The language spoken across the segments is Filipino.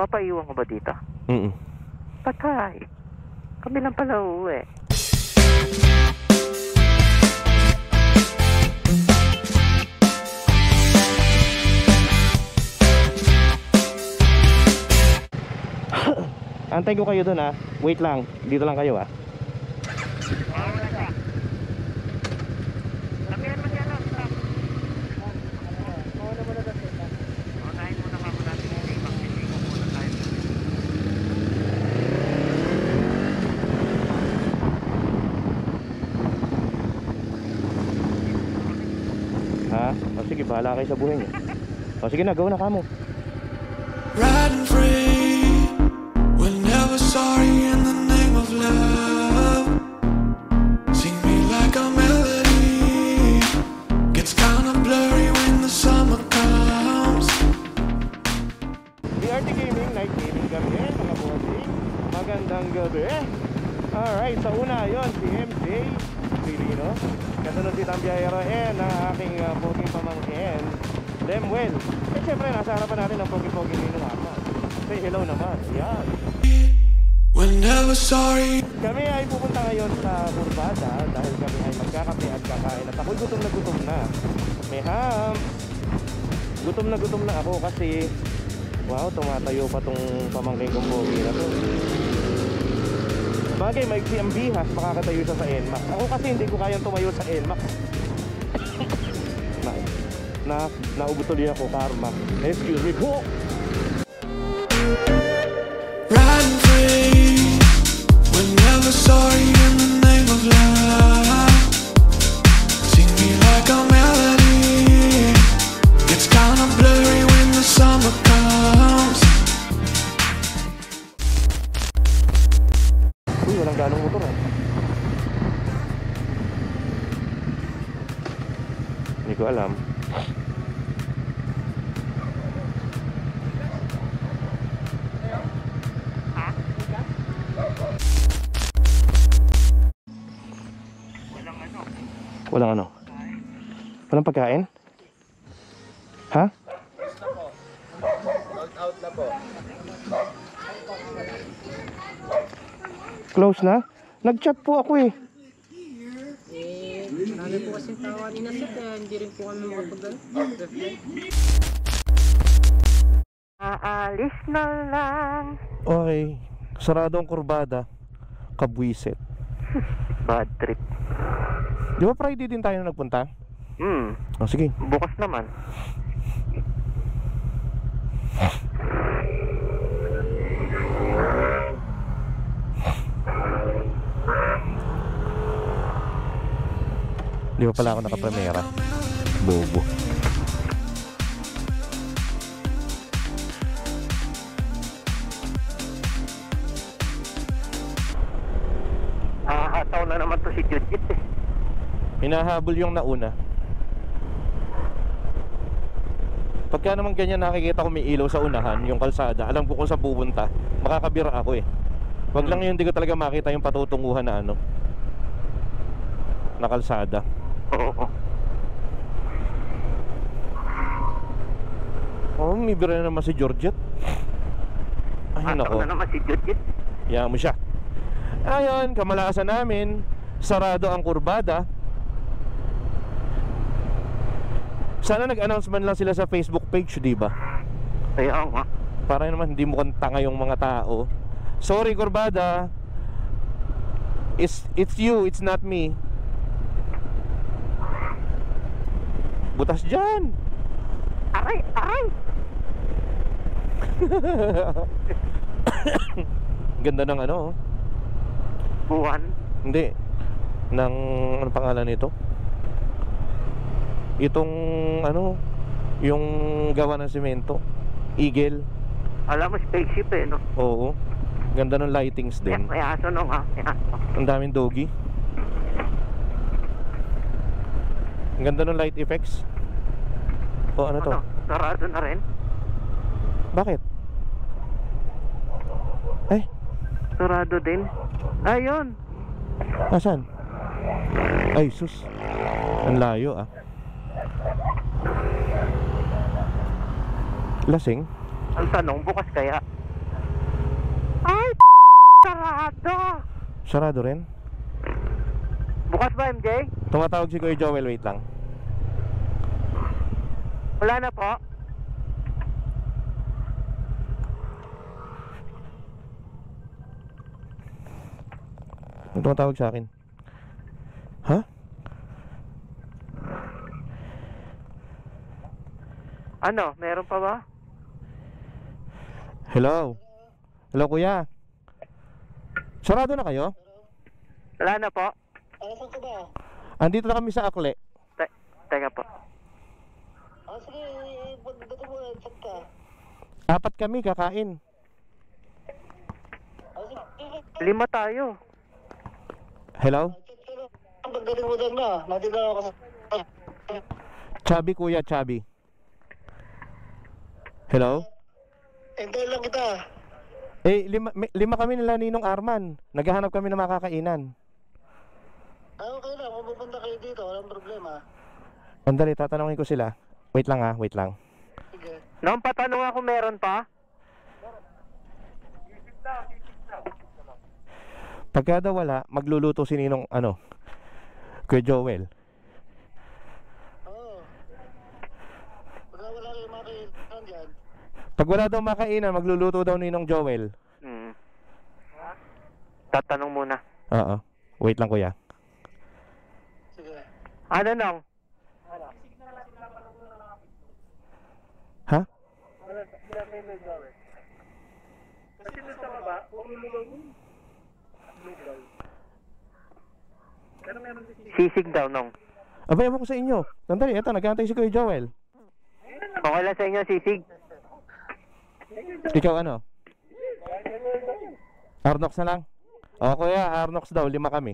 Papaiwan ko ba dito? Patay. Kami lang pala uuwi. Antay ko kayo dun ha. Wait lang. Dito lang kayo ha. Ha? O sige, bahala kayo sa buhay niyo. O sige na, go na kamo. Riding free, we're never sorry in the name of love. Sing me like a melody, gets kinda blurry when the summer comes. DRT Gaming, night gaming kami mga bossing. Magandang gabi. Alright, sa una yon si MJ Pilino. Kasunod si Tambiayero and ang aking poging pamangkin Lemuel. Eh syempre nasa harapan natin ang pogi-pogi nino hapa. Say hello naman. Yan. We're never sorry. Kami ay pupunta ngayon sa Burbada dahil kami ay magkakape at kakain. At ako'y gutom na. May ham. Gutom na ako kasi wow, tumatayo pa tong pamangkin kong pogi na to. Bagay, maiksi ang bihas, makakatayo siya sa NMAX. Ako kasi hindi ko kayang tumayo sa NMAX. Naubo tuloy ako, karma. Excuse me po. Riding free, we're never sorry in the name of love. Sing me like a melody, gets kinda blurry when the summer comes. Uy, walang ganong motor eh. Hindi ko alam. Walang ano? Walang pagkain? Ha? Out na po. Close na? Nag-chat po ako eh. Marami po kasi tao kanina sir, kaya hindi rin po kami makapag-reply. Aalis na lang. Okay. Sarado ang kurbada. Kabwisit. Bad trip. Di ba Friday din tayo na nagpunta? O sige. Bukas naman. Di ba pala ako nakapremera? Bobo. Nakakataw na naman to si Judith eh. Hinahabol yung nauna. Pagka naman ganyan nakikita ko may ilaw sa unahan, yung kalsada, alam ko kung saan pupunta, makakabira ako eh. Wag lang yun, hindi ko talaga makita yung patutunguhan na ano, na kalsada. Oo. Oh, may bira na naman si Georgette. Ay nako. Na naman si Judith. Yan mo siya. Ayun, kamalasan namin, sarado ang kurbada. Sana nag-announcement lang sila sa Facebook page, di ba? Kaya nga. Para naman hindi mo tanga yung mga tao. Sorry kurbada. It's you, it's not me. Butas dyan. Aray, aray. Ganda ng ano. Buwan. Hindi. Ng ano pangalan nito? Itong ano, yung gawa ng semento. Eagle. Alam mo, spaceship eh, no? Oo. Ganda ng lightings din. May aso no nga. Ang daming doggy. Ang ganda ng light effects. O ano to? Sarado na rin. Bakit? Eh? Sarado din. Ayun. Nasaan? Ay sus. Ang layo ah. Lasing? Ang tanong, bukas kaya? Sarado! Sarado rin? Bukas ba, MJ? Tumatawag si Kuya Joel, wait lang. Wala na po. Ano tumatawag sa akin? Ha? Ano, meron pa ba? Hello? Hello, Kuya? Sarado na kayo? Wala na po. Saan ka ba? Andito na kami sa Akle. Teka po. Sige, pagdating mo, chat ka. 4 kami kakain. Sige, 5 tayo. Hello? chat ka na. Pagdating mo doon na, nandito na ako sa... Chubby, Kuya, Chubby. Hello? Hintay lang kita. Eh, 5 kami nila Ninong Arman. Naghahanap kami ng makakainan. Okay lang, kung pupunta kayo dito, walang problema. Andali, tatanungin ko sila. Wait lang ha, wait lang. Sige. Nung patanong ako meron pa? Pagka daw wala, magluluto si Ninong, Kuya Joel. Oo. Pagka wala kayong makikita dyan. Pag wala daw makainan, magluluto daw Ninong Joel. Tatanong muna. Oo. Wait lang, Kuya. Sige. Ano nang? Ha? Sisig daw nung. Abay, ewan ko sa inyo. Sandali, eto, nag-aantay si Kuya Joel. Okay lang sa inyo sisig? Ikaw ano? Arnox na lang? O Kuya, Arnox daw, 5 kami.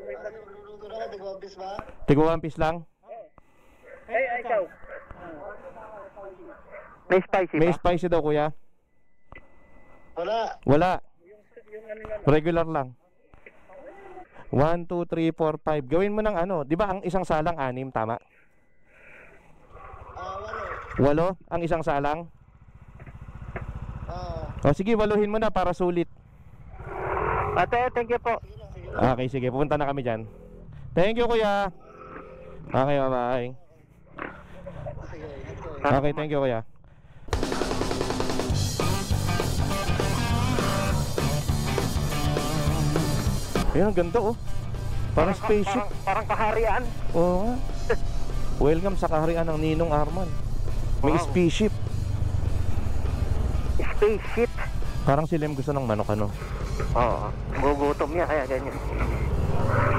Magluluto na ka, tigwabis ba? Tigo 1 piece lang? May spicy May ba? spicy daw, Kuya. Wala. Wala. Regular lang. 1, 2, 3, 4, 5. Gawin mo ng di ba ang isang salang 6, tama? Walo. 8 ang isang salang? Oo. O sige, 8-hin mo na para sulit. Ate, thank you po. Sige lang, sige lang. Okay, sige, pupunta na kami dyan. Thank you, Kuya. Okay, bye-bye. Sige, ingat kayo. Okay, thank you, Kuya. Ayan, ang ganda oh. Parang spaceship. Parang kaharian. Oo nga. Welcome sa kaharian ng Ninong Arman. May Wow. spaceship. Spaceship. Parang si Lem gusto ng manok Oo. Gugutom niya kaya ganyan.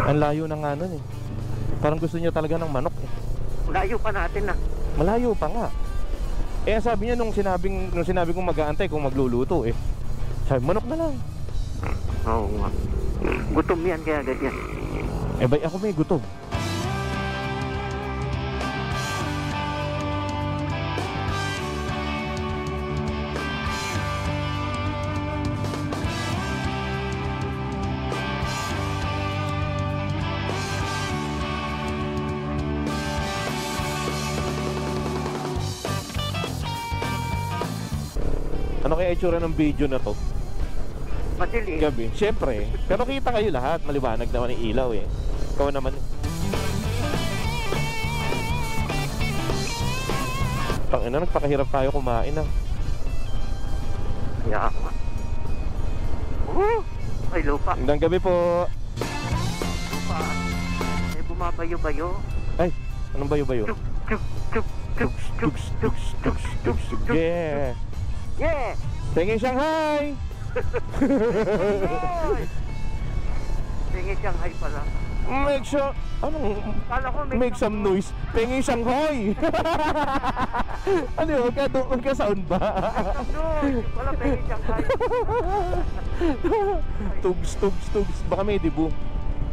Ang layo na nga nun eh. Parang gusto niya talaga ng manok eh. Layo pa natin na. Malayo pa nga. Eh sabi niya nung sinabi kong mag-aantay kung magluluto eh. Sabi, manok na lang. Oo nga. Gutom yan kaya ganyan. Eh bay ako may gutom. Ano kaya itsura ng video na to? Madilim. Gabi, syempre. Pero kita kayo lahat, maliwanag naman yung ilaw eh. Ikaw naman. Tangina, nagpakahirap tayo kumain ah. Kaya ako nga. Ay, lupa. Magandang gabi po. Lupa. Ay, bumabayo-bayo. Ay, anong bayo-bayo? Tuk, tuk, tuk, tuk, tuk, tuk, tuk, tuk, tuk. Yeah. Yeah! Tingin Shanghai. Tingin Shanghai pala. Make sure, Kala ko make some noise. Tingin Shanghai. Ano yun? Magka sound ba? Wala tingin Shanghai. Tugs, tugs, tugs. Baka may dibu.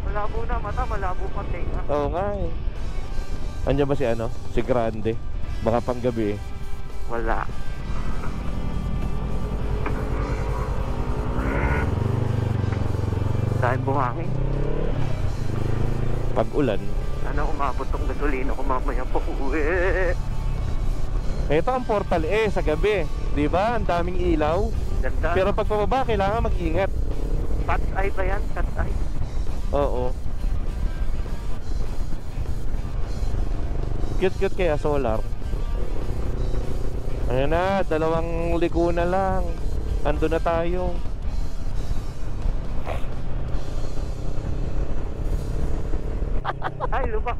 Malabo na mata, malabo pa tenga. Oo nga eh. Andiyan ba si Grande? Baka panggabi eh. Wala. Dahil buhangin. Pag ulan. Sana umabot tong gasolina ko mamaya po uwi. Ito ang Portal sa gabi. Di ba? Ang daming ilaw. Ganda. Pero pag pababa, kailangan mag-ingat. Cat eye ba yan? Cat eye? Oo. Cute kaya solar. Ayan na, 2 liko na lang. Ando na tayo. Ay, lubak.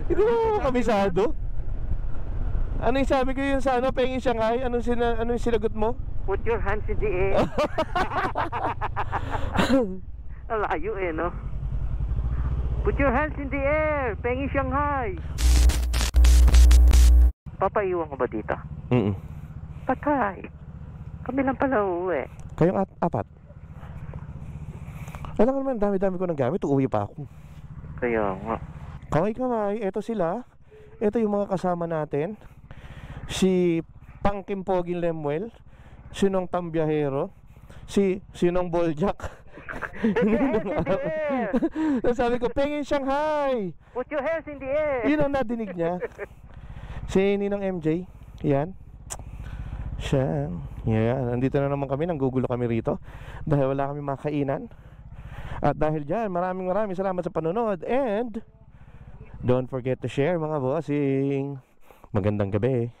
Hindi mo kabisado. Ano yung sabi ko yun sa ano, Pengin Shanghai? Anong sinagot mo? Put your hands in the air. Alayo eh, no? Put your hands in the air. Pengi Shanghai. Papaiwan ka ba dito? Patay. Kami lang pala uuwi. Kayong apat. Alam ko naman, dami-dami ko ng gamit. Uuwi pa ako. Kaya nga. Kamay-kamay, eto sila. Eto yung mga kasama natin. Si Pangkim Poging Lemuel, Sinong Tambiyahero, Sinong Boljak. Sabi ko, Pengin Shanghai. Put your hands in the air. Yun ang nadinig niya. Si Ninong MJ. Yan. Siya. Yan. Nandito na naman kami. Nanggugulo kami rito. Dahil wala kami makainan. At dahil dyan, maraming salamat sa panonood. And don't forget to share, mga bossing. Magandang gabi.